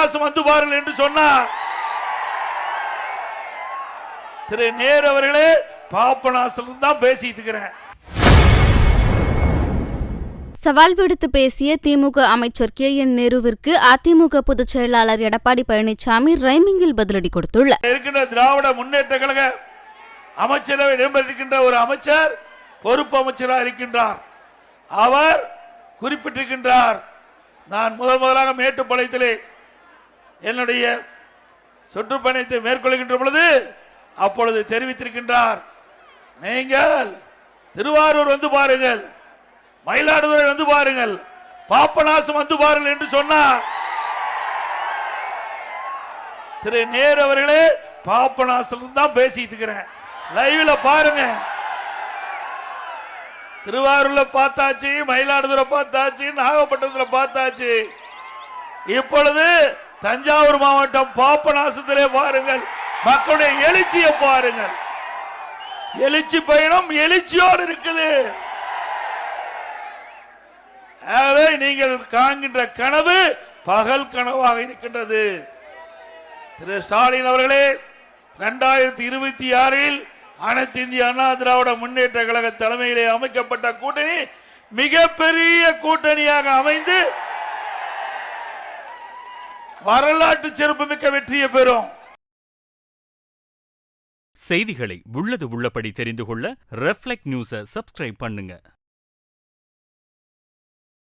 பாபநாசம் வந்து பாருங்கள் என்று சொன்னார். திரு நேரு அவர்களே, பாபநாசத்துல தான் பேசிட்டு இருக்கிறேன். சவால் விடுத்து பேசிய திமுக அமைச்சர் KN நேருவிற்கு அதிமுக பொதுச் செயலாளர் எடப்பாடி பழனிசாமி ரைமிங்கில் பதிலடி கொடுத்துள்ளார். இருக்கின்ற திராவிட முன்னேற்ற கழக அமைச்சரவை இடம்பெற்றிருக்கின்ற ஒரு அமைச்சர் பொறுப்பு அமைச்சராக இருக்கின்றார். அவர் குறிப்பிட்டிருக்கின்றார், நான் முதலாக மேட்டுப்பாளையத்திலே என்னுடைய சுற்றுப்பயணத்தை மேற்கொள்கின்ற பொழுது அப்பொழுது தெரிவித்திருக்கின்றார், நீங்கள் திருவாரூர் வந்து பாருங்கள், மயிலாடுதுறை வந்து பாருங்கள், பாபநாசம் வந்து பாருங்கள் என்று சொன்னார். திரு நேரு அவர்களே, பாபநாசத்துல தான் பேசிட்டு இருக்கிறேன். லைவ்ல பாருங்க. திருவாரூர்ல பார்த்தாச்சு, மயிலாடுதுறை பார்த்தாச்சு, நாகப்பட்டினத்தில் பார்த்தாச்சு. இப்பொழுது தஞ்சாவூர் மாவட்டம் பாபநாசத்திலே பாருங்கள், மக்களுடைய எழுச்சியை பாருங்கள். எழுச்சி பயணம் எழுச்சியோடு இருக்குது. ஆகவே நீங்கள் காண்கின்ற கனவு பகல் கனவாக இருக்கின்றது. திரு ஸ்டாலின் அவர்களே, 2026 அனைத்து இந்திய அண்ணா திராவிட முன்னேற்ற கழக தலைமையிலே அமைக்கப்பட்ட கூட்டணி மிகப்பெரிய கூட்டணியாக அமைந்து வரலாற்று சிறப்புமிக்க வெற்றியை பெறும். செய்திகளை உள்ளது உள்ளபடி தெரிந்து கொள்ள ரெஃப்ளெக்ட் நியூஸை சப்ஸ்கிரைப் பண்ணுங்க.